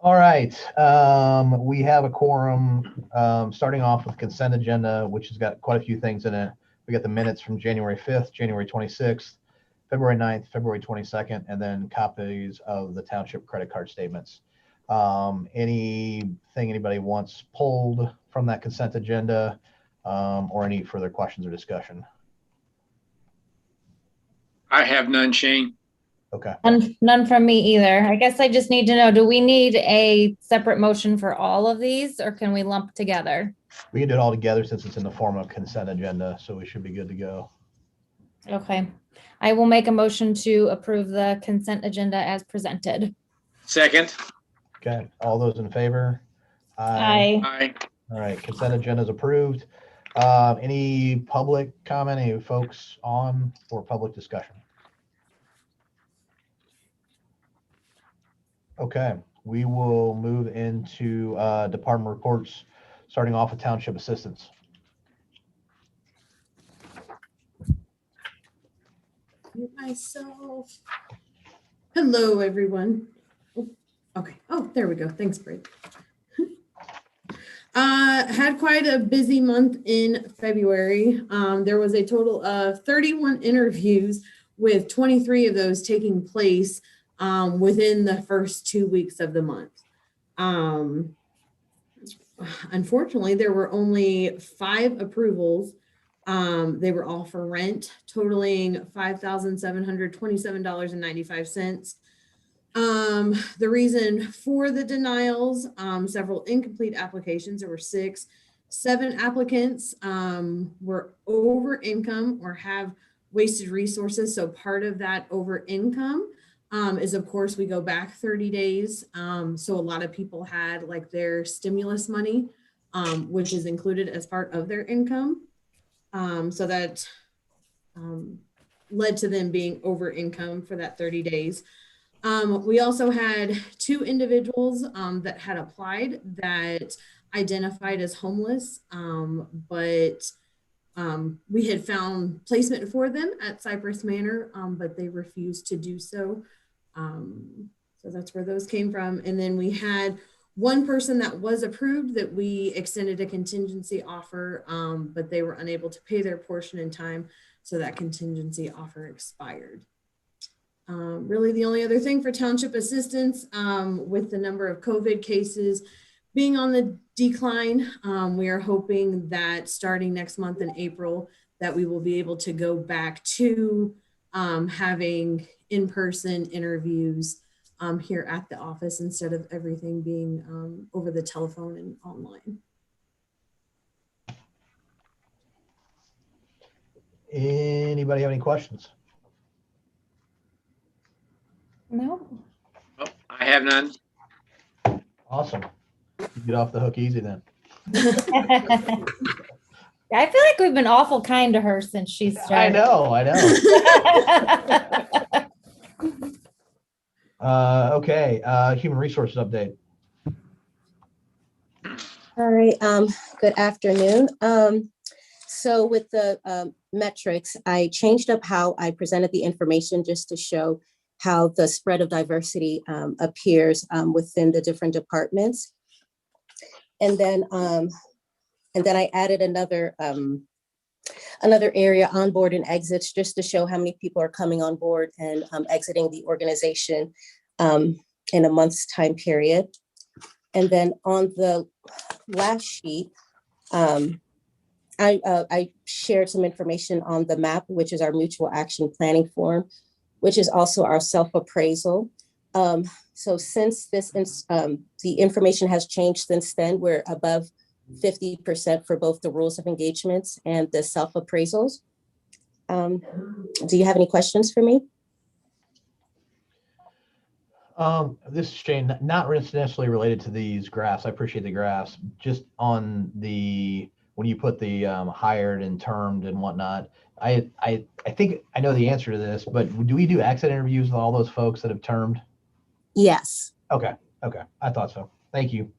All right. We have a quorum. Starting off with consent agenda, which has got quite a few things in it. We got the minutes from January 5th, January 26th, February 9th, February 22nd, and then copies of the township credit card statements. Anything anybody wants pulled from that consent agenda, or any further questions or discussion? I have none, Shane. Okay. None from me either. I guess I just need to know, do we need a separate motion for all of these, or can we lump together? We can do it all together since it's in the form of consent agenda, so we should be good to go. Okay. I will make a motion to approve the consent agenda as presented. Second. Okay. All those in favor? Aye. Aye. All right. Consent agenda is approved. Any public comment? Any folks on for public discussion? Okay. We will move into department reports, starting off with township assistance. Myself. Hello, everyone. Oh, okay. Oh, there we go. Thanks, Bree. Had quite a busy month in February. There was a total of 31 interviews, with 23 of those taking place within the first 2 weeks of the month. Unfortunately, there were only 5 approvals. They were all for rent, totaling $5,727.95. The reason for the denials, several incomplete applications, there were 6. 7 applicants were over income or have wasted resources. So part of that over income is, of course, we go back 30 days. So a lot of people had like their stimulus money, which is included as part of their income. So that led to them being over income for that 30 days. We also had 2 individuals that had applied that identified as homeless, but we had found placement for them at Cypress Manor, but they refused to do so. So that's where those came from. And then we had 1 person that was approved that we extended a contingency offer, but they were unable to pay their portion in time. So that contingency offer expired. Really the only other thing for township assistance, with the number of COVID cases being on the decline, we are hoping that starting next month in April, that we will be able to go back to having in-person interviews here at the office instead of everything being over the telephone and online. Anybody have any questions? No. Oh, I have none. Awesome. You get off the hook easy then. I feel like we've been awful kind to her since she started. I know. Okay. Human resources update. All right. Good afternoon. So with the metrics, I changed up how I presented the information just to show how the spread of diversity appears within the different departments. And then I added another area, onboard and exits, just to show how many people are coming on board and exiting the organization in a month's time period. And then on the last sheet, I shared some information on the MAP, which is our mutual action planning form, which is also our self-appraisal. So since this, the information has changed since then, we're above 50% for both the rules of engagements and the self-appraisals. Do you have any questions for me? This is Shane, not necessarily related to these graphs. I appreciate the graphs. Just on the, when you put the hired and termed and whatnot, I think I know the answer to this, but do we do exit interviews with all those folks that have termed? Yes. Okay. I thought so. Thank you.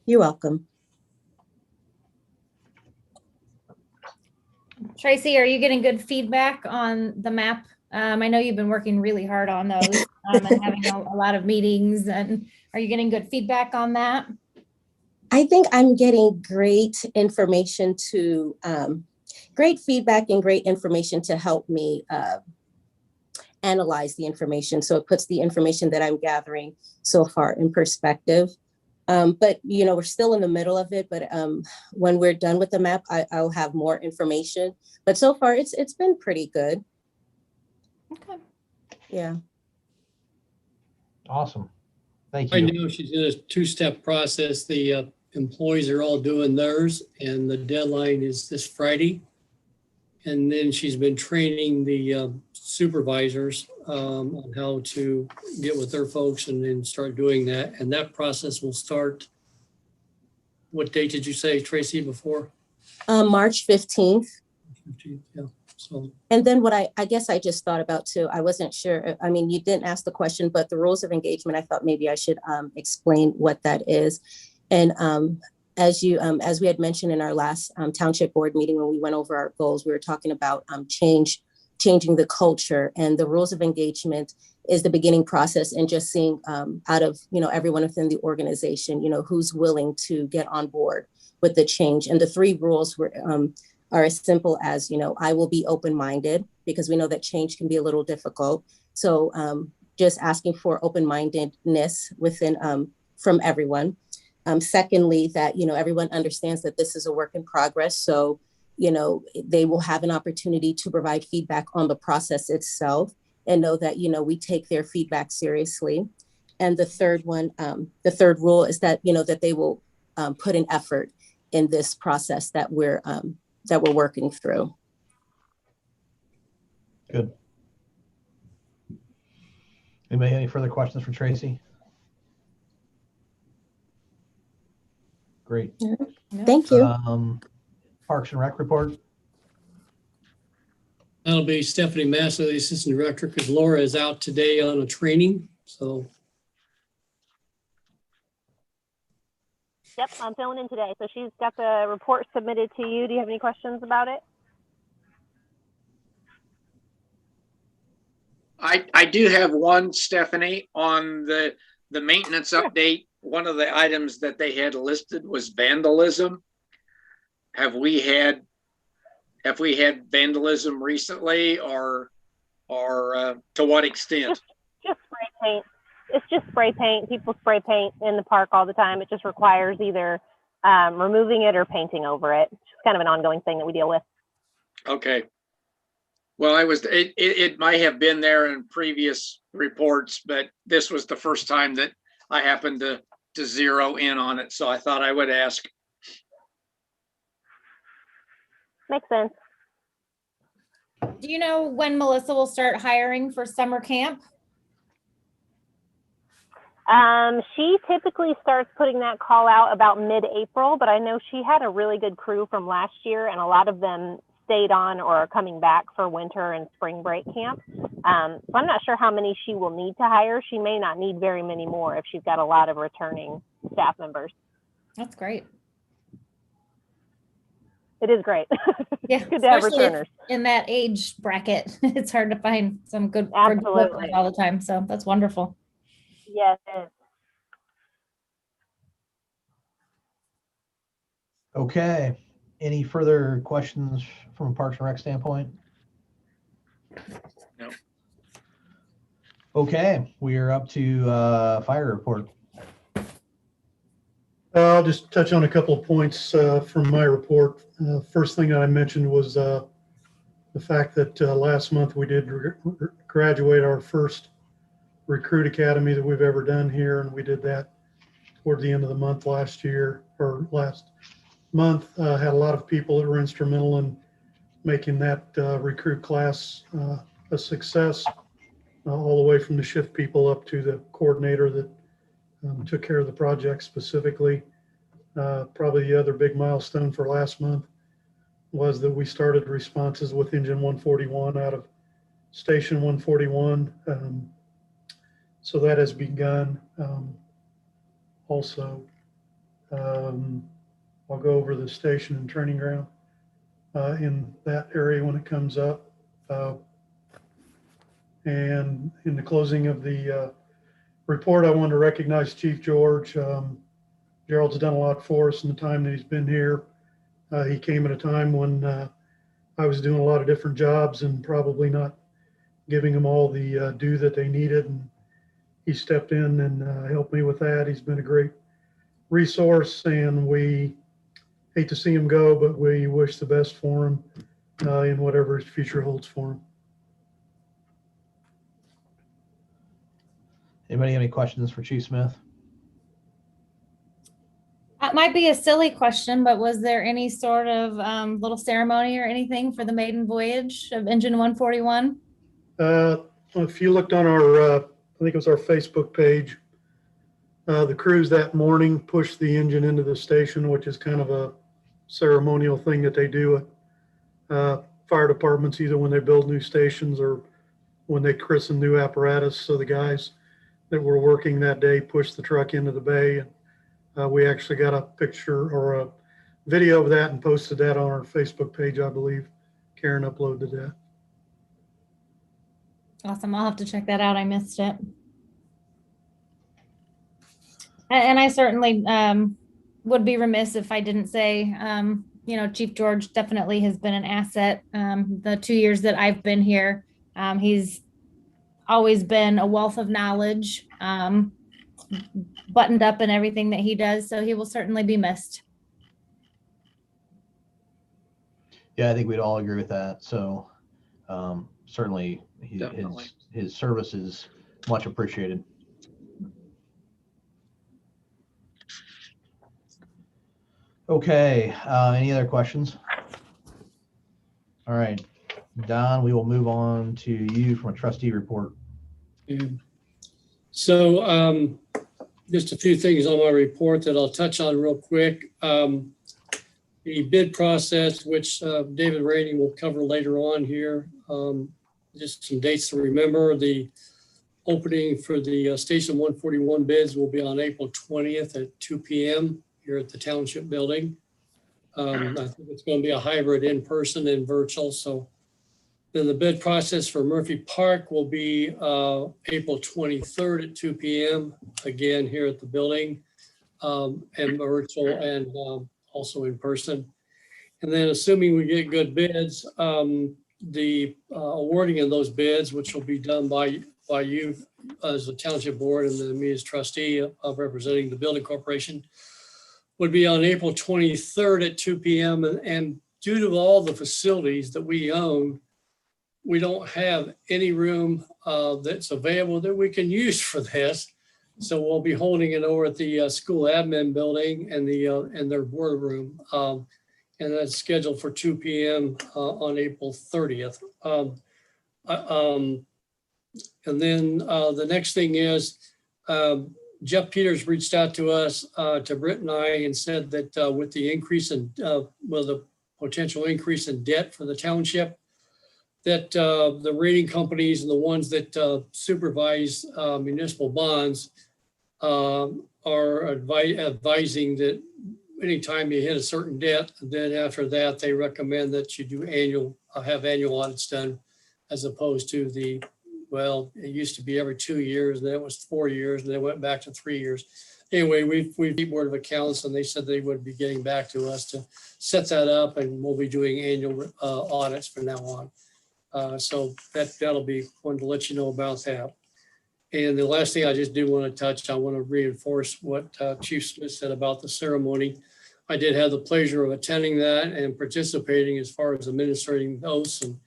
You're welcome. Tracy, are you getting good feedback on the MAP? I know you've been working really hard on those and having a lot of meetings. And Are you getting good feedback on that? I think I'm getting great information great feedback and great information to help me analyze the information. So it puts the information that I'm gathering so far in perspective. But, we're still in the middle of it. But when we're done with the map, I'll have more information. But so far, it's been pretty good. Okay. Yeah. Awesome. Thank I you. know she's in a two-step process. The employees are all doing theirs, and the deadline is this Friday. And then she's been training the supervisors on how to get with their folks and then start doing that. And that process will start, what date did you say, Tracy, before? March 15th. 15th, yeah. So And then what I guess I just thought about too, I wasn't sure. I mean, you didn't ask the question, but the rules of engagement, I thought maybe I should explain what that is. And as we had mentioned in our last township board meeting, when we went over our goals, we were talking about changing the culture, and the rules of engagement is the beginning process, and just seeing out of, everyone within the organization, who's willing to get on board with the change. And the 3 rules are as simple as, I will be open-minded, because we know that change can be a little difficult. So just asking for open-mindedness from everyone. Secondly, that, everyone understands that this is a work in progress. So, they will have an opportunity to provide feedback on the process itself, and know that, we take their feedback seriously. And the third rule is that, that they will put an effort in this process that we're working through. Good. Anybody have any further questions for Tracy? Great. Thank you. Parks and Rec report. that'll be Stephanie Massa, the assistant director, because Laura is out today on a training. So Yep, I'm filling in today. So she's got the report submitted to you. Do you have any questions about it? I do have one, Stephanie, on the maintenance update. One of the items that they had listed was vandalism. Have we had vandalism recently, or to what extent? Just spray paint. It's just spray paint. People spray paint in the park all the time. It just requires either removing it or painting over it. It's just kind of an ongoing thing that we deal with. Okay. Well, it might have been there in previous reports, but this was the first time that I happened to zero in on it. So I thought I would ask. Makes sense. Do you know when Melissa will start hiring for summer camp? She typically starts putting that call out about mid-April, but I know she had a really good crew from last year, and a lot of them stayed on or are coming back for winter and spring break camp. So I'm not sure how many she will need to hire. She may not need very many more if she's got a lot of returning staff members. That's great. It is great. Yeah, Good to have especially returners. in that age bracket. It's hard to find some good Absolutely. workers all the time. So that's wonderful. Yes. It is. Okay. Any further questions from a Parks and Rec standpoint? No. Okay, we are up to fire report. I'll just touch on a couple of points from my report. First thing I mentioned was the fact that last month we did graduate our first recruit academy that we've ever done here, and we did that toward the end of the month last month. Had a lot of people that were instrumental in making that recruit class a success, all the way from the shift people up to the coordinator that took care of the project specifically. Probably the other big milestone for last month was that we started responses with engine 141 out of station 141. So that has begun. Also, I'll go over the station and training ground in that area when it comes up. And in the closing of the report, I want to recognize Chief George. Gerald's done a lot for us in the time that he's been here. He came at a time when I was doing a lot of different jobs and probably not giving them all the due that they needed. And he stepped in and helped me with that. He's been a great resource, and we hate to see him go, but we wish the best for him in whatever his future holds for him. Anybody have any questions for Chief Smith? That might be a silly question, but was there any sort of little ceremony or anything for the maiden voyage of Engine 141? If you looked on our, I think it was our Facebook page, the crews that morning pushed the engine into the station, which is kind of a ceremonial thing that they do at fire departments, either when they build new stations or when they christen new apparatus. So the guys that were working that day pushed the truck into the bay. And we actually got a picture or a video of that and posted that on our Facebook page, I believe. Karen uploaded that. Awesome. I'll have to check that out. I missed it. And I certainly would be remiss if I didn't say, Chief George definitely has been an asset. The 2 years that I've been here, he's always been a wealth of knowledge, buttoned up in everything that he does. So he will certainly be missed. Yeah, I think we'd all agree with that. So certainly Definitely. his service is much appreciated. Okay, any other questions? All right, Don, we will move on to you from a trustee report. Yeah. So just a few things on my report that I'll touch on real quick. The bid process, which David Rainey will cover later on here. Just some dates to remember. The opening for the Station 141 bids will be on April 20th at 2 p.m. here at the Township building. I think it's going to be a hybrid in-person and virtual. So then the bid process for Murphy Park will be April 23rd at 2 p.m. again here at the building, and virtual and also in person. And then assuming we get good bids, the awarding of those bids, which will be done by you as the Township Board and then me as trustee of representing the building corporation, would be on April 23rd at 2 p.m. And due to all the facilities that we own, we don't have any room that's available that we can use for this. So we'll be holding it over at the school admin building and their boardroom. And that's scheduled for 2 p.m. On April 30th. And then the next thing is Jeff Peters reached out to us, to Britt and I, and said that with the increase in, the potential increase in debt for the township, that the rating companies and the ones that supervise municipal bonds are advising that anytime you hit a certain debt, then after that, they recommend that you do have annual audits done, as opposed to it used to be every 2 years, and then it was 4 years, and then it went back to 3 years. Anyway, we've Board of Accounts, and they said they would be getting back to us to set that up, and we'll be doing annual audits from now on. So that'll be one to let you know about that. And the last thing I just do want to touch, I want to reinforce what Chief Smith said about the ceremony. I did have the pleasure of attending that and participating as far as administrating oaths. And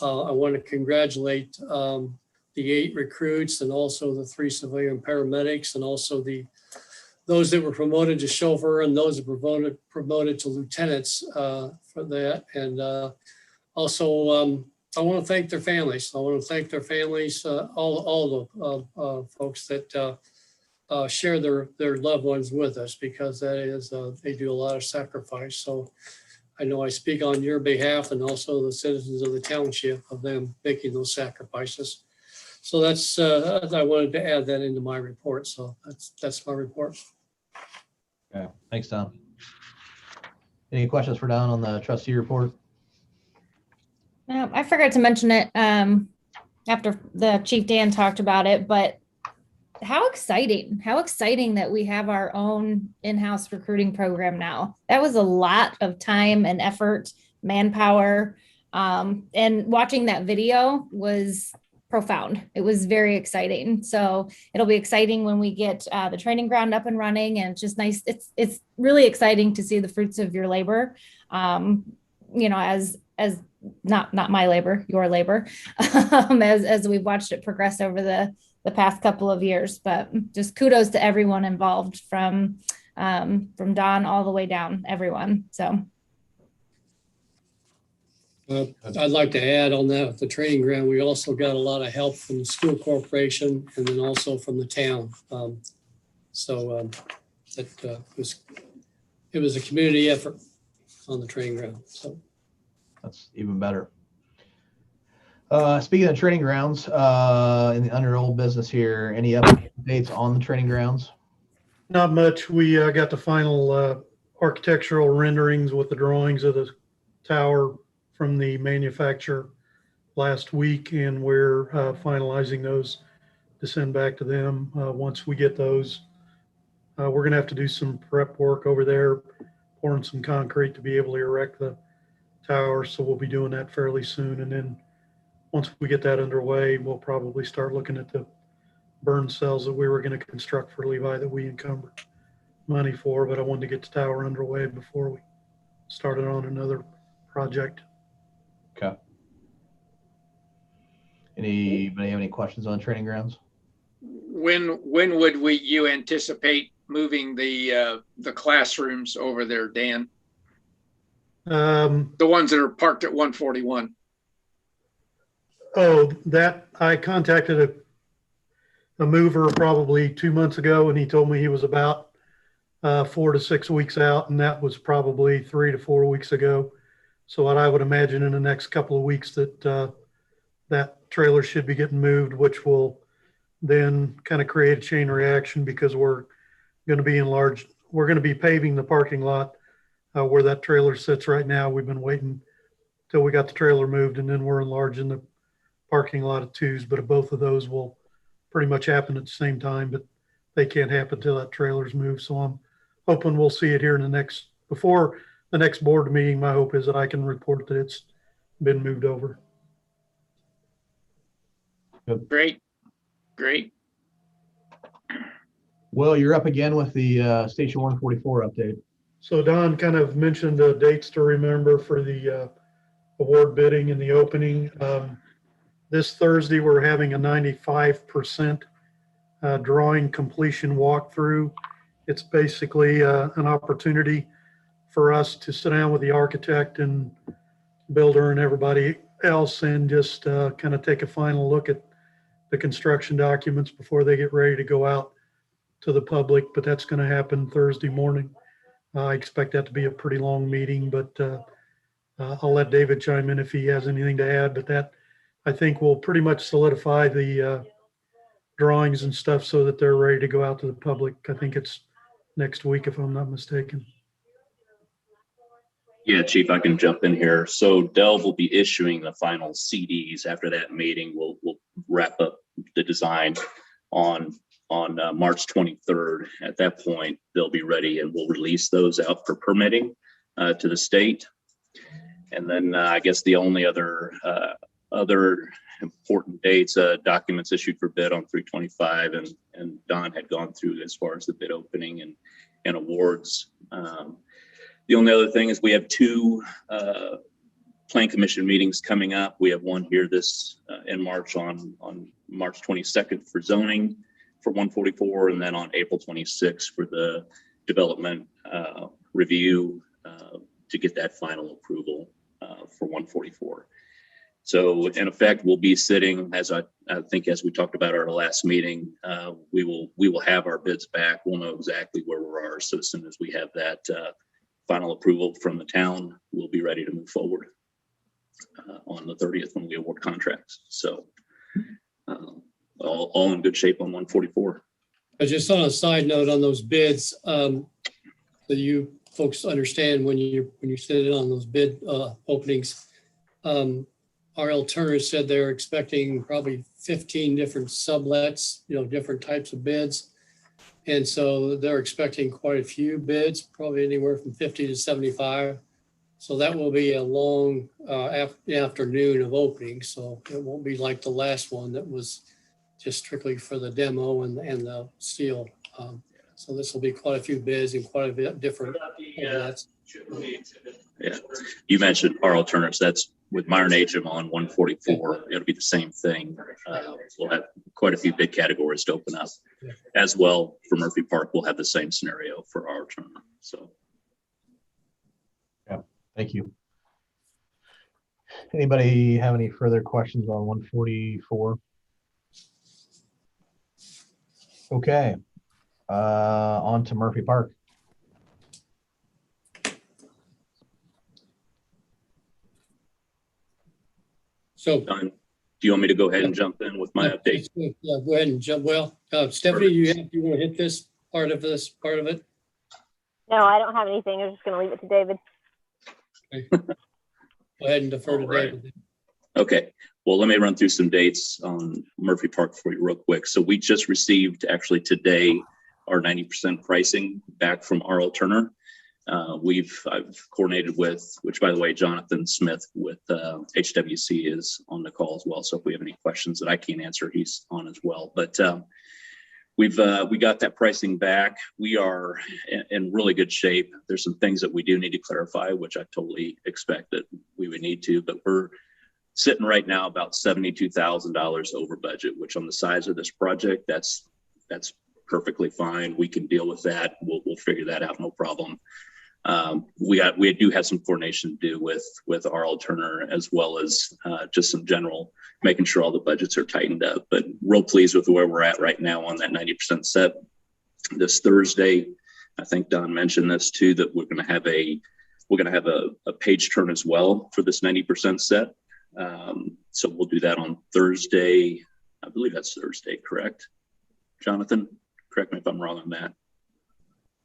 I want to congratulate the 8 recruits and also the 3 civilian paramedics, and also those that were promoted to chauffeur and those that were promoted to lieutenants for that. And also, I want to thank their families. I want to thank their families, all the folks that share their loved ones with us, because that is, they do a lot of sacrifice. So I know I speak on your behalf and also the citizens of the township of them making those sacrifices. So that's, I wanted to add that into my report. So that's my report. Okay, thanks, Don. Any questions for Don on the trustee report? I forgot to mention it after the Chief Dan talked about it, but how exciting that we have our own in-house recruiting program now. That was a lot of time and effort, manpower. And watching that video was profound. It was very exciting. So it'll be exciting when we get the training ground up and running, and it's just nice. It's really exciting to see the fruits of your labor. As not my labor, your labor, as we've watched it progress over the past couple of years. But just kudos to everyone involved, from Don all the way down, everyone. So I'd like to add on that, the training ground, we also got a lot of help from the school corporation and then also from the town. It was a community effort on the training ground. So that's even better. Speaking of training grounds, in the under old business here, any updates on the training grounds? Not much. We got the final architectural renderings with the drawings of the tower from the manufacturer last week, and we're finalizing those to send back to them. Once we get those, we're going to have to do some prep work over there, pouring some concrete to be able to erect the tower. So we'll be doing that fairly soon. And then once we get that underway, we'll probably start looking at the burn cells that we were going to construct for Levi that we encumbered money for. But I wanted to get the tower underway before we started on another project. Okay. Anybody have any questions on training grounds? When would you anticipate moving the classrooms over there, Dan? The ones that are parked at 141. Oh, that I contacted a mover probably 2 months ago, and he told me he was about 4 to 6 weeks out, and that was probably 3 to 4 weeks ago. So what I would imagine in the next couple of weeks that that trailer should be getting moved, which will then kind of create a chain reaction, because we're going to be paving the parking lot where that trailer sits right now. We've been waiting till we got the trailer moved, and then we're enlarging the parking lot of twos. But both of those will pretty much happen at the same time, but they can't happen till that trailer's moved. So I'm hoping we'll see it here before the next board meeting. My hope is that I can report that it's been moved over. Great. Well, you're up again with the Station 144 update. So Don kind of mentioned the dates to remember for the award bidding and the opening. This Thursday, we're having a 95% drawing completion walkthrough. It's basically an opportunity for us to sit down with the architect and builder and everybody else and just kind of take a final look at the construction documents before they get ready to go out to the public. But that's going to happen Thursday morning. I expect that to be a pretty long meeting, but I'll let David chime in if he has anything to add. But that, I think, will pretty much solidify the drawings and stuff so that they're ready to go out to the public. I think it's next week, if I'm not mistaken. Yeah, Chief, I can jump in here. So Dell will be issuing the final CDs after that meeting. We'll wrap up the design on March 23rd. At that point, they'll be ready, and we'll release those out for permitting to the state. And then I guess the only other important dates, documents issued for bid on 325, and Don had gone through as far as the bid opening and awards. The only other thing is we have 2 Plan Commission meetings coming up. We have one here in March on March 22nd for zoning for 144, and then on April 26th for the development review to get that final approval for 144. So in effect, we'll be sitting, as I think, as we talked about at our last meeting, we will have our bids back. We'll know exactly where we are. So as soon as we have that final approval from the town, we'll be ready to move forward on the 30th when we award contracts. So all in good shape on 144. Just on a side note on those bids, so you folks understand when you sit in on those bid openings, R.L. Turner said they're expecting probably 15 different sublets, different types of bids. And so they're expecting quite a few bids, probably anywhere from 50 to 75. So that will be a long afternoon of openings. So it won't be like the last one that was just strictly for the demo and the seal. So this will be quite a few bids and quite a bit different. Yeah. You mentioned R.L. Turner's. That's with Myron Agem on 144. It'll be the same thing. We'll have quite a few big categories to open up. Yeah. As well for Murphy Park, we'll have the same scenario for R.L. Turner. So. Yeah, thank you. Anybody have any further questions on 144? Okay, on to Murphy Park. So Don, do you want me to go ahead and jump in with my update? Yeah, go ahead and jump. Well, Stephanie, you want to hit this part of it? No, I don't have anything. I'm just going to leave it to David. Okay. Go ahead and defer to Right. David. Okay, well, let me run through some dates on Murphy Park for you real quick. So we just received actually today our 90% pricing back from R.L. Turner. I've coordinated with, which by the way, Jonathan Smith with HWC is on the call as well. So if we have any questions that I can't answer, he's on as well. But we got that pricing back. We are in really good shape. There's some things that we do need to clarify, which I totally expect that we would need to, but we're sitting right now about $72,000 over budget, which on the size of this project, that's perfectly fine. We can deal with that. We'll figure that out, no problem. We do have some coordination to do with R.L. Turner, as well as just some general making sure all the budgets are tightened up. But real pleased with where we're at right now on that 90% set. This Thursday, I think Don mentioned this too, that we're going to have a page turn as well for this 90% set. So we'll do that on Thursday. I believe that's Thursday, correct? Jonathan, correct me if I'm wrong on that.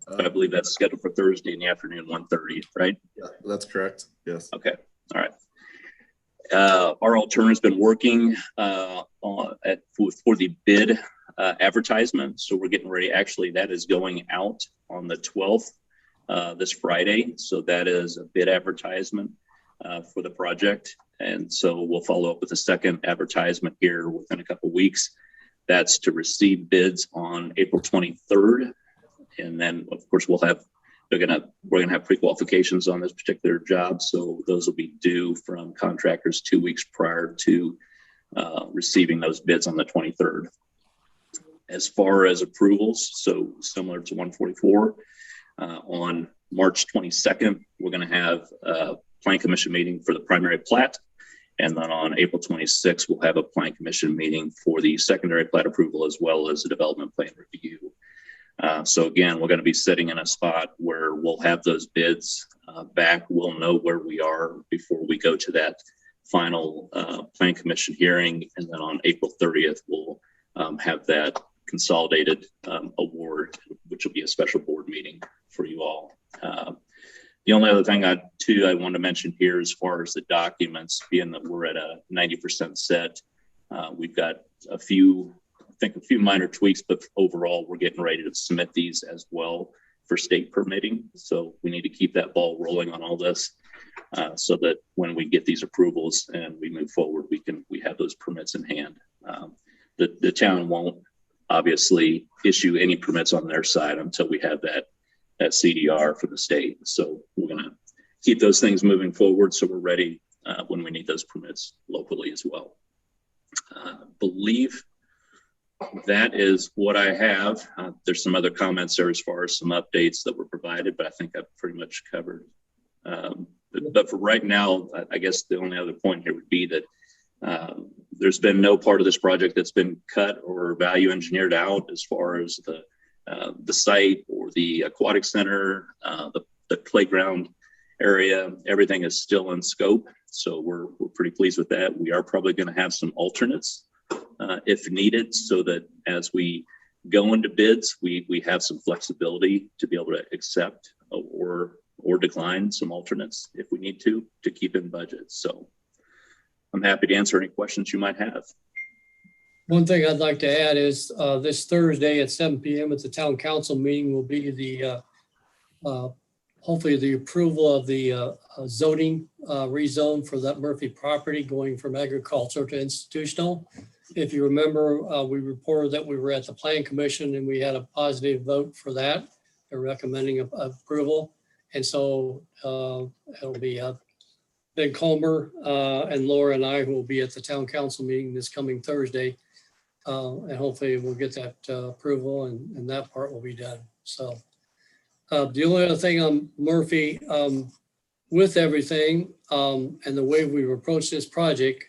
But I believe that's scheduled for Thursday in the afternoon, 1:30, right? Yeah, that's correct. Yes. Okay. All right. R.L. Turner has been working for the bid advertisement. So we're getting ready. Actually, that is going out on the 12th, this Friday. So that is a bid advertisement for the project. And so we'll follow up with a second advertisement here within a couple of weeks. That's to receive bids on April 23rd. And then of course we're gonna have pre-qualifications on this particular job. So those will be due from contractors 2 weeks prior to receiving those bids on the 23rd. As far as approvals, so similar to 144, on March 22nd, we're gonna have a plan commission meeting for the primary plat. And then on April 26th, we'll have a plan commission meeting for the secondary plat approval, as well as a development plan review. So again, we're going to be sitting in a spot where we'll have those bids back. We'll know where we are before we go to that final plan commission hearing. And then on April 30th, we'll have that consolidated award, which will be a special board meeting for you all. The only other thing I want to mention here, as far as the documents, being that we're at a 90% set, we've got a few minor tweaks, but overall we're getting ready to submit these as well for state permitting. So we need to keep that ball rolling on all this, so that when we get these approvals and we move forward, we have those permits in hand. The town won't obviously issue any permits on their side until we have that CDR for the state. So we're going to keep those things moving forward, so we're ready when we need those permits locally as well. Believe that is what I have. There's some other comments there as far as some updates that were provided, but I think I've pretty much covered. But for right now, I guess the only other point here would be that there's been no part of this project that's been cut or value engineered out, as far as the site or the aquatic center, the playground area. Everything is still in scope. So we're pretty pleased with that. We are probably going to have some alternates if needed, so that as we go into bids, we have some flexibility to be able to accept or decline some alternates if we need to keep in budget. So I'm happy to answer any questions you might have. One thing I'd like to add is this Thursday at 7 p.m. at the town council meeting will be the hopefully the approval of the zoning rezone for that Murphy property going from agricultural to institutional. If you remember, we reported that we were at the Plan Commission and we had a positive vote for that. They're recommending approval. And so it'll be Ben Comer and Laura and I who will be at the town council meeting this coming Thursday. And hopefully we'll get that approval and that part will be done. So the only other thing on Murphy, with everything and the way we've approached this project,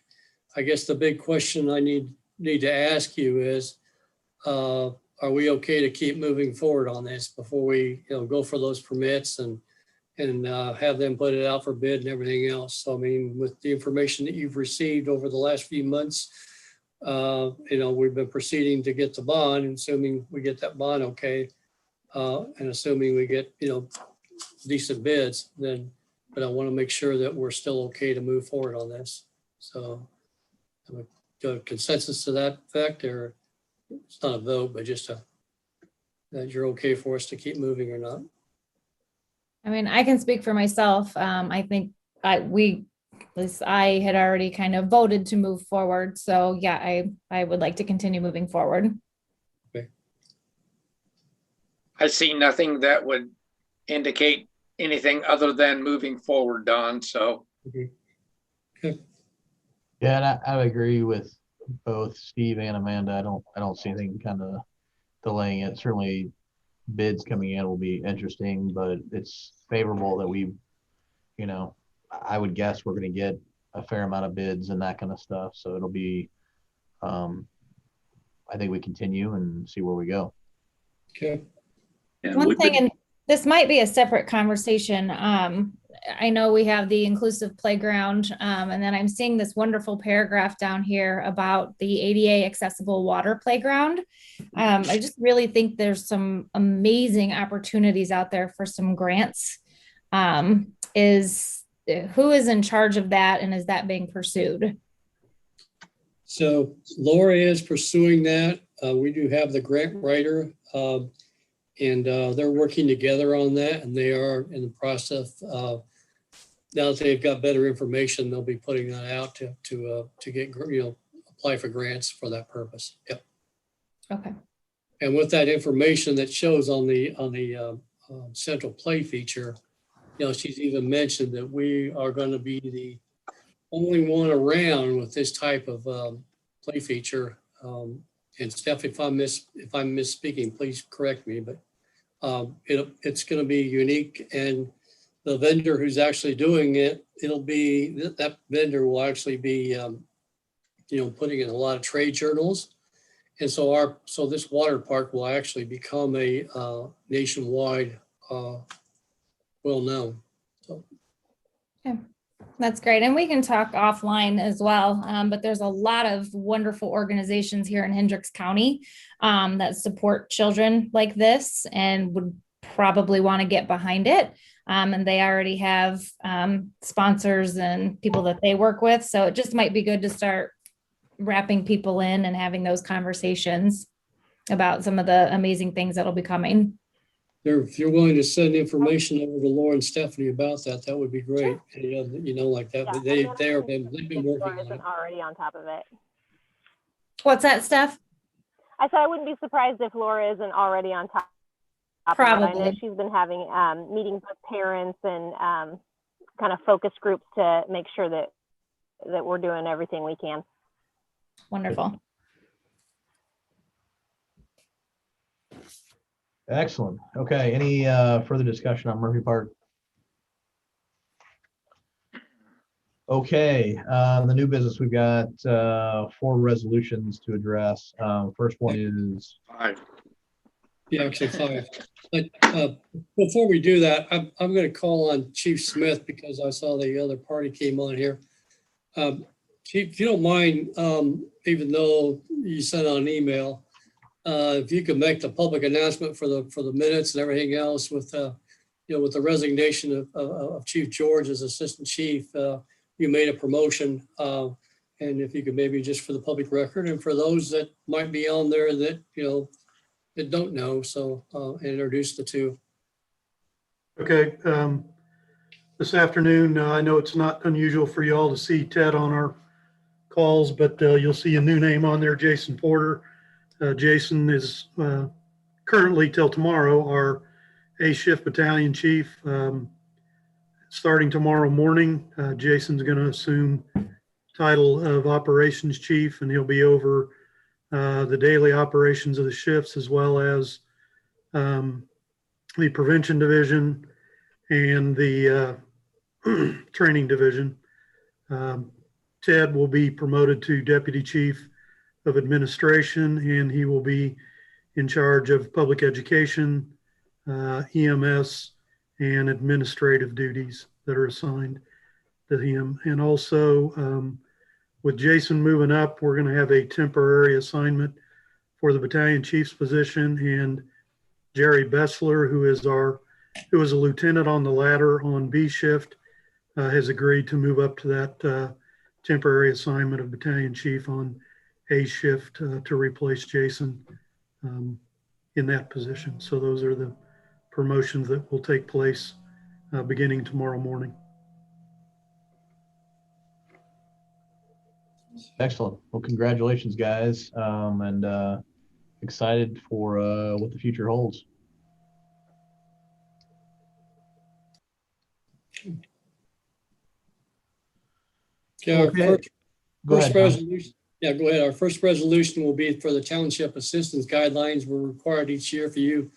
I guess the big question I need to ask you is, are we okay to keep moving forward on this before we go for those permits and have them put it out for bid and everything else? So, I mean, with the information that you've received over the last few months, we've been proceeding to get the bond, and assuming we get that bond okay, and assuming we get, decent bids, then, but I want to make sure that we're still okay to move forward on this. So, a consensus to that effect, or it's not a vote, but just that you're okay for us to keep moving or not? I mean, I can speak for myself. I think at least I had already kind of voted to move forward. So yeah, I would like to continue moving forward. Okay. I see nothing that would indicate anything other than moving forward, Don. So. Okay. Okay. Yeah, and I would agree with both Steve and Amanda. I don't see anything kind of delaying it. Certainly bids coming in will be interesting, but it's favorable that we, I would guess we're going to get a fair amount of bids and that kind of stuff. So it'll be, I think we continue and see where we go. Okay. And One we've thing, been- and this might be a separate conversation. I know we have the inclusive playground, and then I'm seeing this wonderful paragraph down here about the ADA accessible water playground. I just really think there's some amazing opportunities out there for some grants. Who is in charge of that, and is that being pursued? So Laura is pursuing that. We do have the grant writer, and they're working together on that, and they are in the process of, now that they've got better information, they'll be putting that out to get, apply for grants for that purpose. Yep. Okay. And with that information that shows on the central play feature, she's even mentioned that we are going to be the only one around with this type of play feature. And Steph, if I'm misspeaking, please correct me, but it's going to be unique, and the vendor who's actually doing it, that vendor will actually be, putting in a lot of trade journals. And so this water park will actually become a nationwide well-known. So. Okay. That's great. And we can talk offline as well. But there's a lot of wonderful organizations here in Hendricks County that support children like this and would probably want to get behind it. And they already have sponsors and people that they work with. So it just might be good to start wrapping people in and having those conversations about some of the amazing things that'll be coming. If you're willing to send information over to Laura and Stephanie about that, that would be great. Sure. Like that. Yeah, they've been working on it. Already on top of it. What's that, Steph? I said I wouldn't be surprised if Laura isn't already on top. Probably. I know she's been having meetings with parents and kind of focus groups to make sure that we're doing everything we can. Wonderful. Excellent. Okay. Any further discussion on Murphy Park? Okay. The new business, we've got 4 resolutions to address. First one is 5. Yeah, actually 5. But before we do that, I'm going to call on Chief Smith because I saw the other party came on here. Chief, if you don't mind, even though you sent out an email, if you could make the public announcement for the minutes and everything else with with the resignation of Chief George as Assistant Chief, you made a promotion. And if you could maybe just for the public record and for those that might be on there that, that don't know, so introduce the two. Okay. This afternoon, I know it's not unusual for you all to see Ted on our calls, but you'll see a new name on there, Jason Porter. Jason is currently till tomorrow our A shift battalion chief. Starting tomorrow morning, Jason's going to assume title of operations chief, and he'll be over the daily operations of the shifts as well as the prevention division and the training division. Ted will be promoted to deputy chief of administration, and he will be in charge of public education, EMS, and administrative duties that are assigned to him. And also with Jason moving up, we're going to have a temporary assignment for the battalion chief's position, and Jerry Bessler, who is a lieutenant on the ladder on B shift, has agreed to move up to that temporary assignment of battalion chief on A shift to replace Jason in that position. So those are the promotions that will take place beginning tomorrow morning. Excellent. Well, congratulations, guys, and excited for what the future holds. Okay. Go ahead, Tom. Resolution. Yeah, go ahead. Our first resolution will be for the township assistance guidelines. We're required each year for you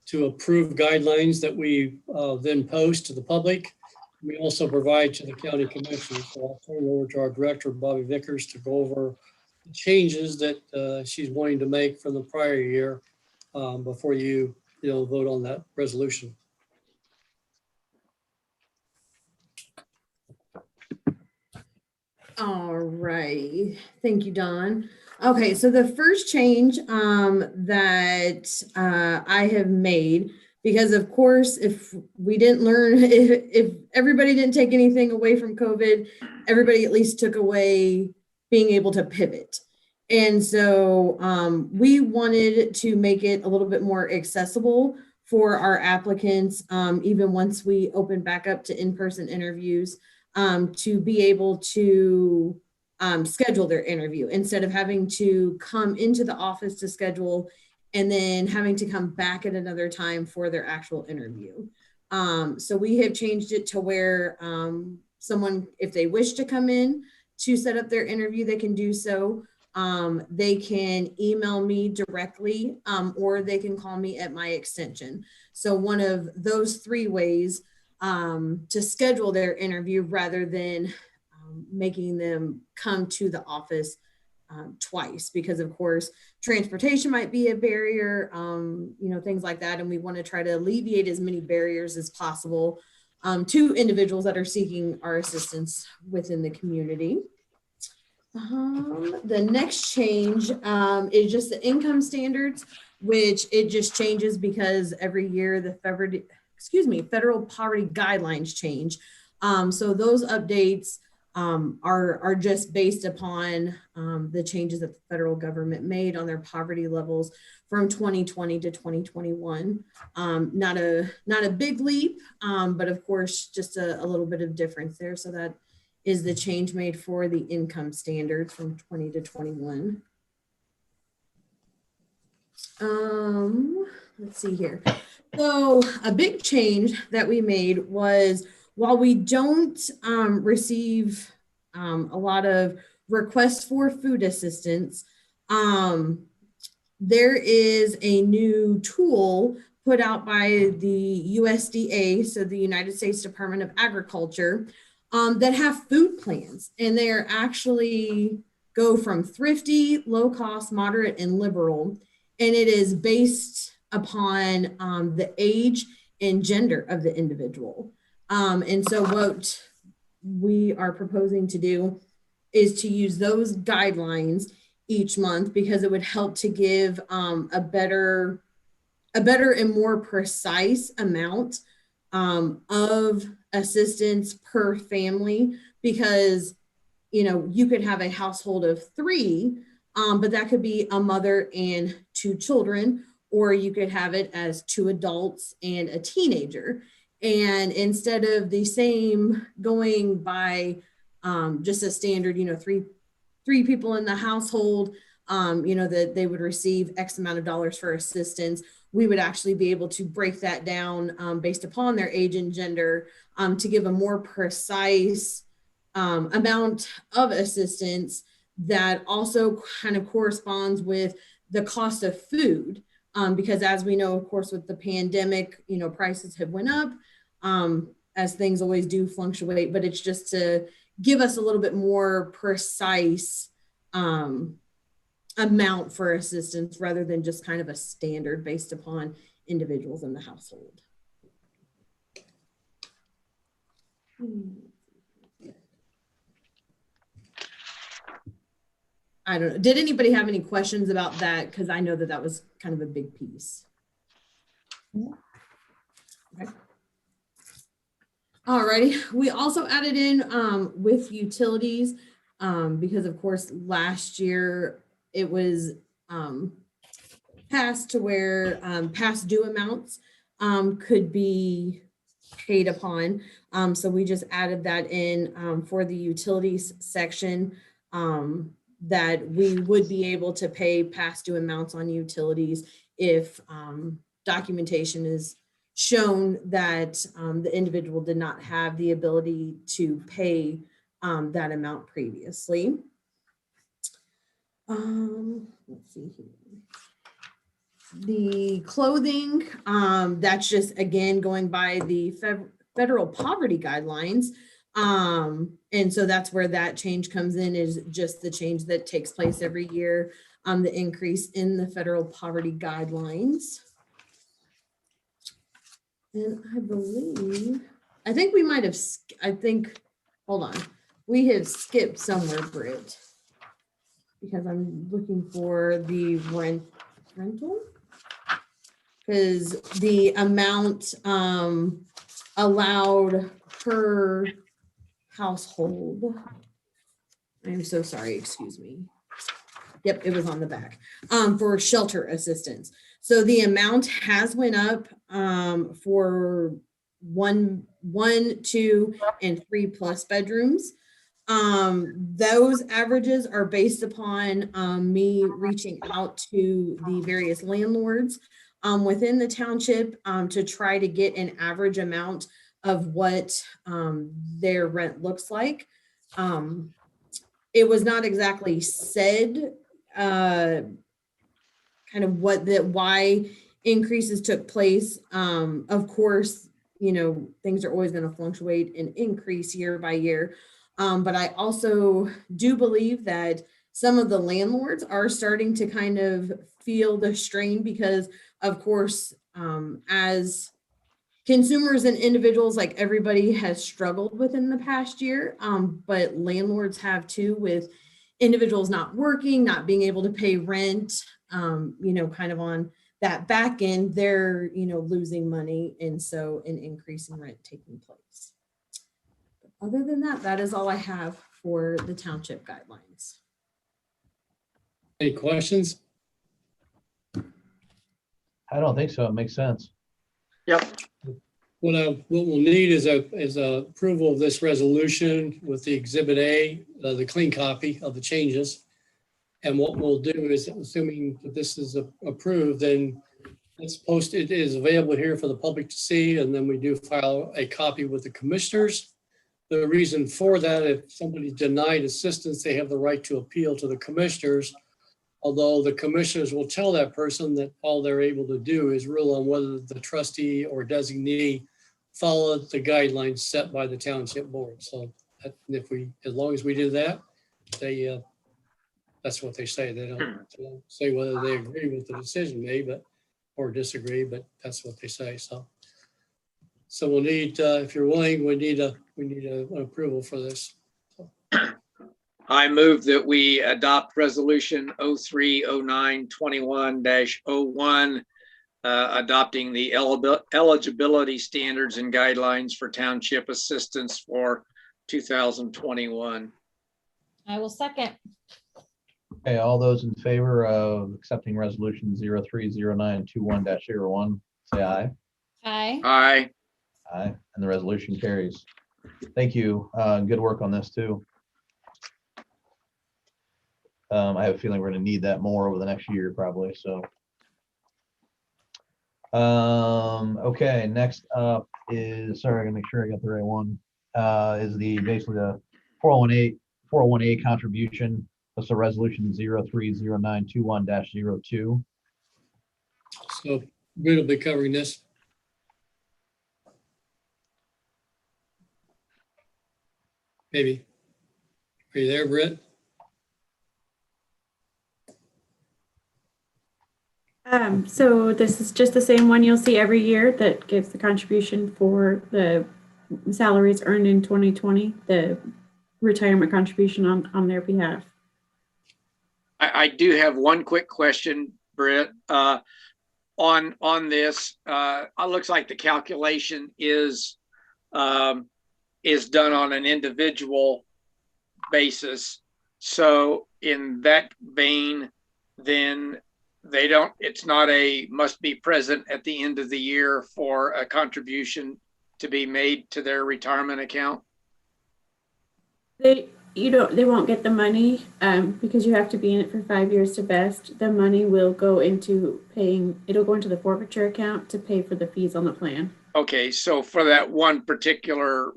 to approve guidelines that we then post to the public. We also provide to the county commission. So I'll turn it over to our director, Bobby Vickers, to go over the changes that she's wanting to make from the prior year before you vote on that resolution. All right. Thank you, Don. Okay, so the first change that I have made, because of course, if we didn't learn, if everybody didn't take anything away from COVID, everybody at least took away being able to pivot. And so we wanted to make it a little bit more accessible for our applicants, even once we open back up to in-person interviews, to be able to schedule their interview instead of having to come into the office to schedule and then having to come back at another time for their actual interview. So we have changed it to where someone, if they wish to come in to set up their interview, they can do so. They can email me directly or they can call me at my extension. So one of those three ways to schedule their interview rather than making them come to the office twice, because of course transportation might be a barrier, things like that. And we want to try to alleviate as many barriers as possible to individuals that are seeking our assistance within the community. The next change is just the income standards, which it just changes because every year the federal poverty guidelines change. So those updates are just based upon the changes that the federal government made on their poverty levels from 2020 to 2021. Not a big leap, but of course, just a little bit of difference there. So that is the change made for the income standards from 20 to 21. Let's see here. So a big change that we made was, while we don't receive a lot of requests for food assistance, there is a new tool put out by the USDA, so the United States Department of Agriculture, that have food plans, and they are actually go from thrifty, low cost, moderate, and liberal, and it is based upon the age and gender of the individual. And so what we are proposing to do is to use those guidelines each month, because it would help to give a better and more precise amount of assistance per family, because you could have a household of 3, but that could be a mother and 2 children, or you could have it as 2 adults and a teenager. And instead of the same going by just a standard, 3 people in the household, that they would receive X amount of dollars for assistance, we would actually be able to break that down based upon their age and gender to give a more precise amount of assistance that also kind of corresponds with the cost of food. Because as we know, of course, with the pandemic, prices have went up as things always do fluctuate, but it's just to give us a little bit more precise amount for assistance rather than just kind of a standard based upon individuals in the household. I don't know. Did anybody have any questions about that? Because I know that that was kind of a big piece. Okay. All righty. We also added in with utilities because, of course, last year it was passed to where past due amounts could be paid upon. So we just added that in for the utilities section that we would be able to pay past due amounts on utilities if documentation is shown that the individual did not have the ability to pay that amount previously. Let's see here. The clothing, that's just, again, going by the federal poverty guidelines. And so that's where that change comes in, is just the change that takes place every year, the increase in the federal poverty guidelines. And I think we might have, hold on, we have skipped somewhere, Britt, because I'm looking for the rental. Because the amount allowed per household, I'm so sorry, excuse me. Yep, it was on the back, for shelter assistance. So the amount has went up for 1, 2, and 3+ bedrooms. Those averages are based upon me reaching out to the various landlords within the township to try to get an average amount of what their rent looks like. It was not exactly said kind of why increases took place. Of course, things are always going to fluctuate and increase year by year. But I also do believe that some of the landlords are starting to kind of feel the strain because, of course, as consumers and individuals, like everybody has struggled within the past year, but landlords have too, with individuals not working, not being able to pay rent, kind of on that back end, they're, losing money. And so an increase in rent taking place. But other than that, that is all I have for the township guidelines. Any questions? I don't think so. It makes sense. Yep. What we'll need is a approval of this resolution with the Exhibit A, the clean copy of the changes. And what we'll do is, assuming that this is approved, then it's posted, it is available here for the public to see, and then we do file a copy with the commissioners. The reason for that, if somebody's denied assistance, they have the right to appeal to the commissioners, although the commissioners will tell that person that all they're able to do is rule on whether the trustee or designee followed the guidelines set by the township board. So as long as we do that, that's what they say. They don't say whether they agree with the decision made, or disagree, but that's what they say. So we'll need, if you're willing, we need an approval for this. I move that we adopt resolution 030921-01, adopting the eligibility standards and guidelines for township assistance for 2021. I will second. Okay, all those in favor of accepting resolution 030921-01, say aye. Aye. Aye. Aye, and the resolution carries. Thank you. Good work on this too. I have a feeling we're gonna need that more over the next year probably, so. Okay, next up is, sorry, I gotta make sure I got the right one. Is basically the 401A contribution. That's the resolution 030921-02. So Britt will be covering this. Maybe. Are you there, Britt? So this is just the same one you'll see every year that gives the contribution for the salaries earned in 2020, the retirement contribution on their behalf. I do have one quick question, Britt. On this, it looks like the calculation is done on an individual basis. So in that vein, then it's not a must be present at the end of the year for a contribution to be made to their retirement account. They won't get the money because you have to be in it for 5 years to vest. The money will go into it'll go into the forfeiture account to pay for the fees on the plan. Okay, so for that one particular,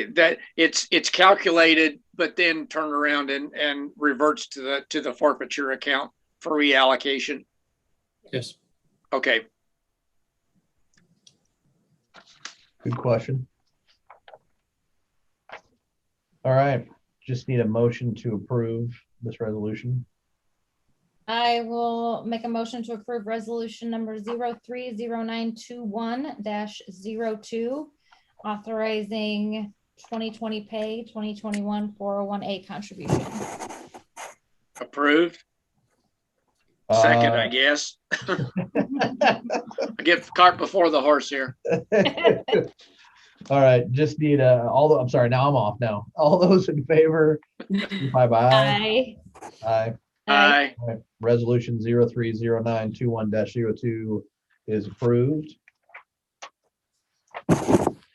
that it's calculated, but then turn around and reverts to the forfeiture account for reallocation. Yes. Okay. Good question. All right, just need a motion to approve this resolution. I will make a motion to approve resolution number 030921-02, authorizing 2020 pay 2021 401A contribution. Approved. Second, I Uh, guess. I get the cart before the horse here. All right, just need I'm sorry, now I'm off now. All those in favor, signify by aye. Aye. Aye. All right, resolution 030921-02 is approved.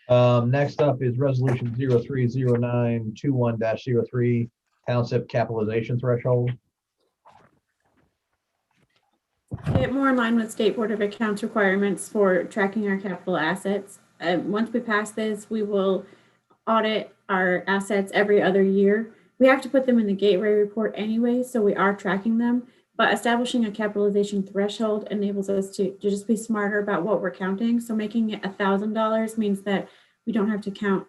Next up is resolution 030921-03, Township capitalization threshold. Get more in line with State Board of Accounts requirements for tracking our capital assets. Once we pass this, we will audit our assets every other year. We have to put them in the gateway report anyway, so we are tracking them. But establishing a capitalization threshold enables us to just be smarter about what we're counting. So making it $1,000 means that we don't have to count,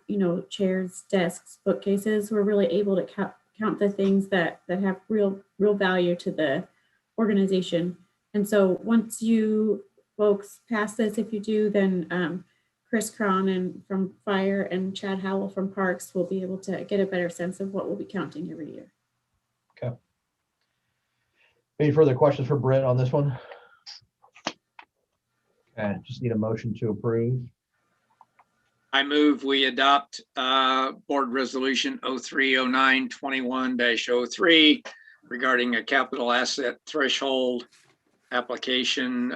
chairs, desks, bookcases. We're really able to count the things that have real value to the organization. And so once you folks pass this, if you do, then Chris Cron from Fire and Chad Howell from Parks will be able to get a better sense of what we'll be counting every year. Okay. Any further questions for Britt on this one? Okay, just need a motion to approve. I move we adopt board resolution 030921-03 regarding a capital asset threshold application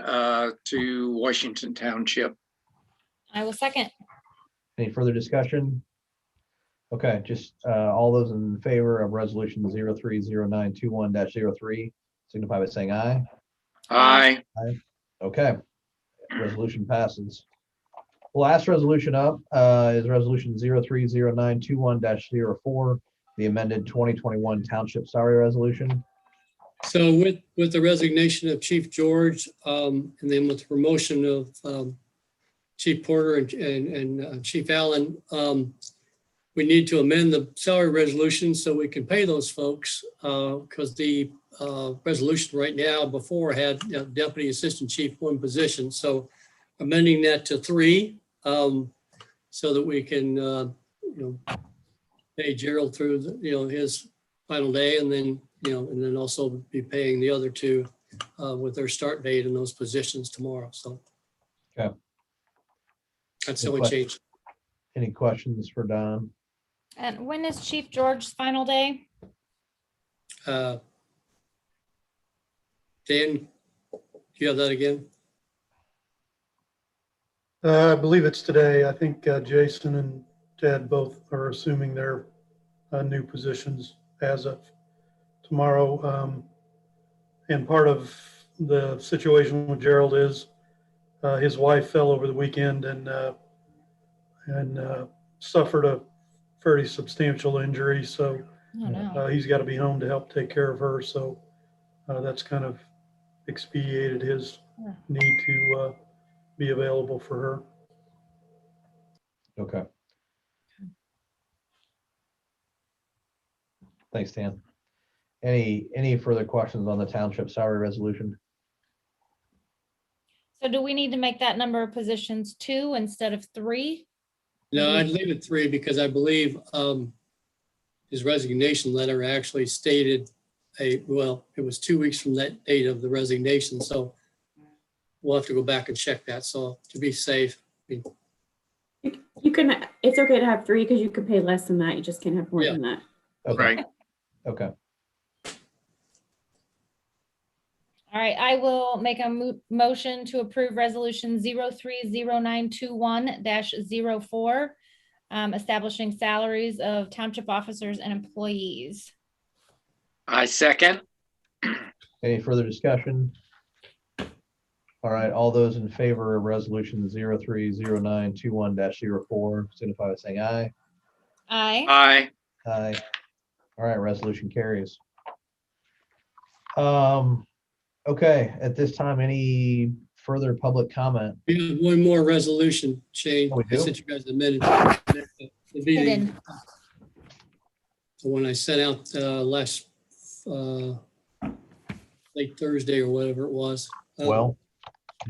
to Washington Township. I will second. Any further discussion? Okay, just all those in favor of resolution 030921-03 signify by saying aye. Aye. Okay, resolution passes. Last resolution up is resolution 030921-04, the amended 2021 Township salary resolution. So with the resignation of Chief George, and then with the promotion of Chief Porter and Chief Allen, we need to amend the salary resolution so we can pay those folks, because the resolution right now before had Deputy Assistant Chief 1 position. So amending that to 3, so that we can pay Gerald through his final day, and then also be paying the other 2 with their start date in those positions tomorrow. So Okay. That's the only change. Any questions for Don? And when is Chief George's final day? Dan, do you have that again? I believe it's today. I think Jason and Ted both are assuming their new positions as of tomorrow. And part of the situation with Gerald is his wife fell over the weekend and suffered a very substantial injury. So Oh, no. he's got to be home to help take care of her. So that's kind of expedited his need to be available for her. Okay. Thanks, Dan. Any further questions on the township salary resolution? So do we need to make that number of positions 2 instead of 3? No, I'd leave it 3 because I believe his resignation letter actually stated it was 2 weeks from that date of the resignation. So we'll have to go back and check that. So to be safe. You can, it's okay to have 3 because you could pay less than that. You just can't have more than that. Okay. Right. Okay. All right, I will make a motion to approve resolution 030921-04, establishing salaries of township officers and employees. I second. Any further discussion? All right, all those in favor of resolution 030921-04 signify by saying aye. Aye. Aye. Aye. All right, resolution carries. Okay, at this time, any further public comment? We have one more resolution, Shane. Oh, we do? I sent you guys a minute. The meeting, Hidden. the one I sent out last late Thursday or whatever it was. Well,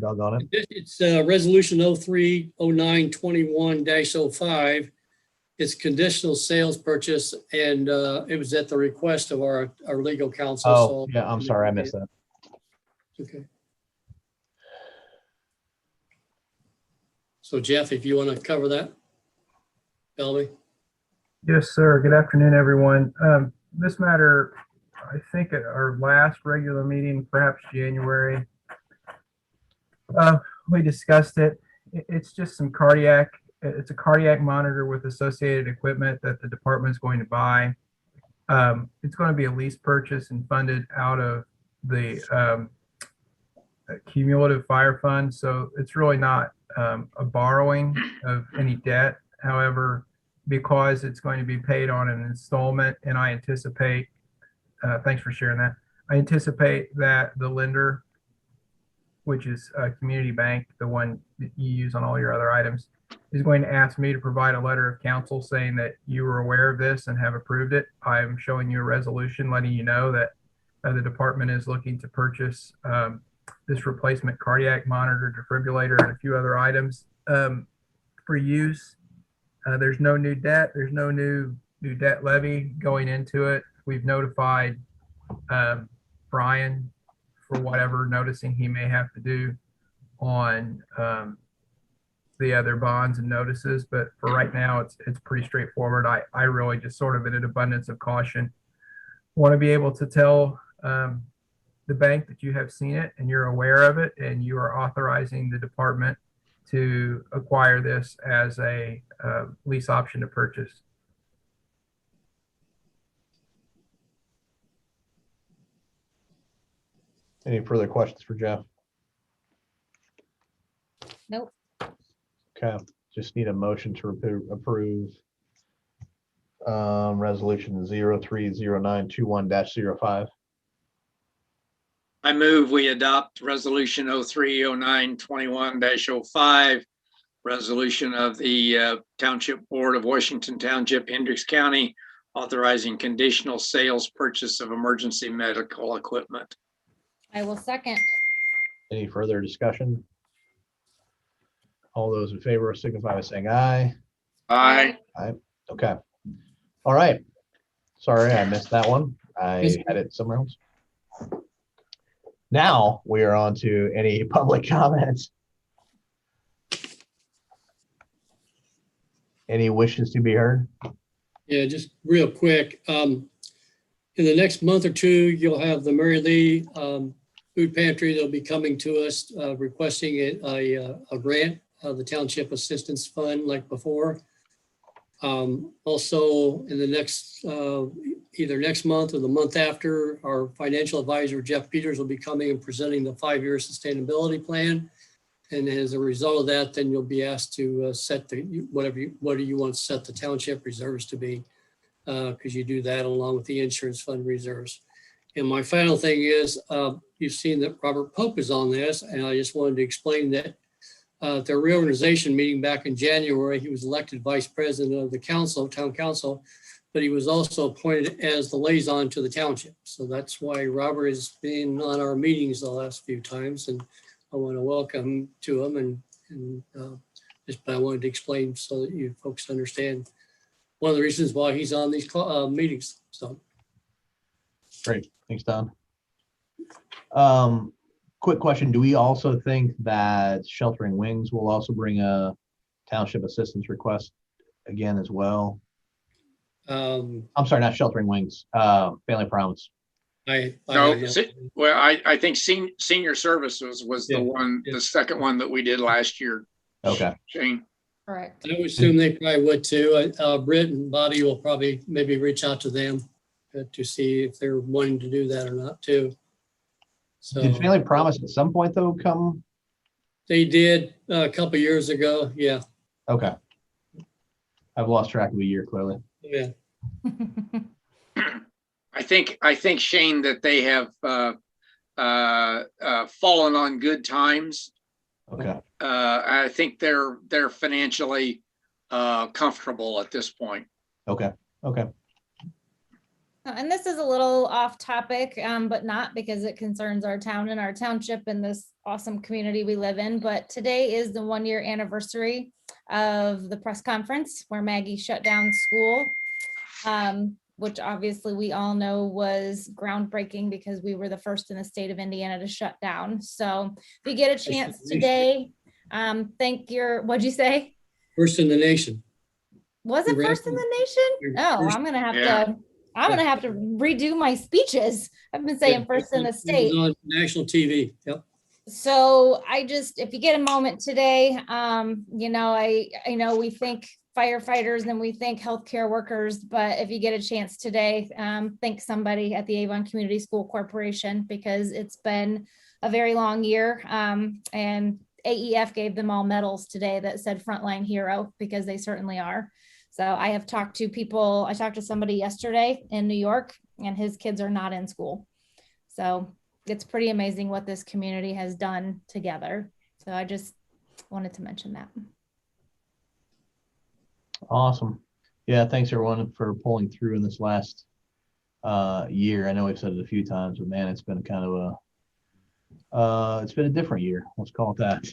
doggone it. It's resolution 030921-05. It's conditional sales purchase, and it was at the request of our legal counsel. Oh, so- yeah, I'm sorry, I missed that. Okay. So Jeff, if you want to cover that, Bellamy. Yes, sir. Good afternoon, everyone. This matter, I think at our last regular meeting, perhaps January, we discussed it. It's just some it's a cardiac monitor with associated equipment that the department is going to buy. It's going to be a lease purchase and funded out of the cumulative fire fund. So it's really not a borrowing of any debt. However, because it's going to be paid on an installment, and I anticipate, thanks for sharing that. I anticipate that the lender, which is a community bank, the one that you use on all your other items, is going to ask me to provide a letter of counsel saying that you were aware of this and have approved it. I'm showing you a resolution letting you know that the department is looking to purchase this replacement cardiac monitor, defibrillator, and a few other items for use. There's no new debt. There's no new debt levy going into it. We've notified Brian for whatever noticing he may have to do on the other bonds and notices. But for right now, it's pretty straightforward. I really just sort of in an abundance of caution want to be able to tell the bank that you have seen it and you're aware of it, and you are authorizing the department to acquire this as a lease option to purchase. Any further questions for Jeff? Nope. Okay, just need a motion to approve resolution 030921-05. I move we adopt resolution 030921-05, resolution of the Township Board of Washington Township, Hendricks County, authorizing conditional sales purchase of emergency medical equipment. I will second. Any further discussion? All those in favor signify by saying aye. Aye. Aye. Okay. All right. Sorry, I missed that one. I had it somewhere else. Now we are on to any public comments. Any wishes to be heard? Yeah, just real quick. In the next month or two, you'll have the Mary Lee Food Pantry. They'll be coming to us requesting a grant, the Township Assistance Fund like before. Also, in the next, either next month or the month after, our financial advisor, Jeff Peters, will be coming and presenting the 5-year sustainability plan. And as a result of that, then you'll be asked to set the, what do you want to set the township reserves to be? Because you do that along with the insurance fund reserves. And my final thing is, you've seen that Robert Pope is on this, and I just wanted to explain that their reorganization meeting back in January, he was elected vice president of the council, town council, but he was also appointed as the liaison to the township. So that's why Robert has been on our meetings the last few times, and I want to welcome to him, and just I wanted to explain so that you folks understand one of the reasons why he's on these meetings. So Great, thanks, Don. Quick question, do we also think that Sheltering Wings will also bring a township assistance request again as well? I'm sorry, not Sheltering Wings, Family Promise. I think senior services was the one, the second one that we did last year. Okay. Shane. Correct. I would assume they probably would too. Britt and Bobby will probably maybe reach out to them to see if they're wanting to do that or not too. So did Family Promise at some point though come? They did a couple years ago. Yeah. Okay. I've lost track of a year clearly. Yeah. I think Shane, that they have fallen on good times. Okay. I think they're financially comfortable at this point. Okay. Okay. And this is a little off topic, but not, because it concerns our town and our township and this awesome community we live in. But today is the 1-year anniversary of the press conference where Maggie shut down school, which obviously we all know was groundbreaking because we were the first in the state of Indiana to shut down. So if you get a chance today, thank your, what'd you say? First in the nation. Was it first in the nation? Oh, I'm gonna have to redo my speeches. I've been saying first in the state. It was on national TV. Yep. So if you get a moment today, I know we think firefighters and we think healthcare workers, but if you get a chance today, thank somebody at the Avon Community School Corporation, because it's been a very long year. And AEF gave them all medals today that said frontline hero, because they certainly are. So I have talked to people. I talked to somebody yesterday in New York, and his kids are not in school. So it's pretty amazing what this community has done together. So I just wanted to mention that. Awesome. Yeah, thanks everyone for pulling through in this last year. I know we've said it a few times, but man, it's been kind of it's been a different year. Let's call it that,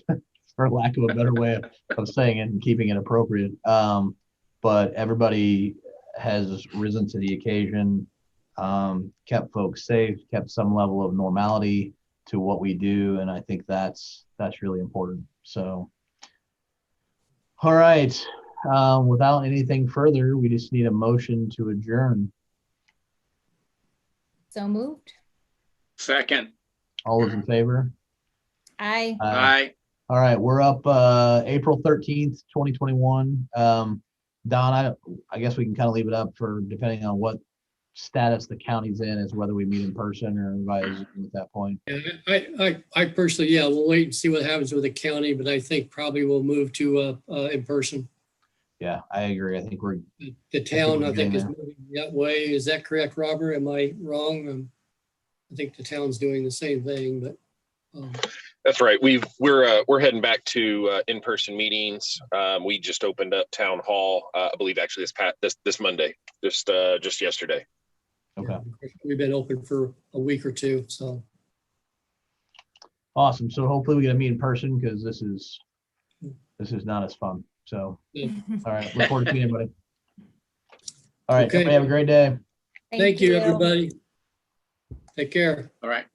for lack of a better way of saying it and keeping it appropriate. But everybody has risen to the occasion, kept folks safe, kept some level of normality to what we do, and I think that's really important. So, all right. Without anything further, we just need a motion to adjourn. So moved. Second. All those in favor? Aye. Aye. All right, we're up April 13th, 2021. Don, I guess we can kind of leave it up for depending on what status the county's in, as whether we meet in person or via Zoom at that point. Yeah, I personally, we'll wait and see what happens with the county, but I think probably we'll move to in person. Yeah, I agree. I think the town, I think, is moving that way. Is that correct, Robert? Am I wrong? I think the town's doing the same thing, but. That's right. We're heading back to in-person meetings. We just opened up town hall. I believe actually this Monday, just yesterday. Okay. We've been open for a week or two, so. Awesome. So hopefully we get to meet in person, because this is not as fun. So, all right. Look forward to seeing everybody. All right. Okay. Everybody have a great day. Thank you, everybody. Take care. All right.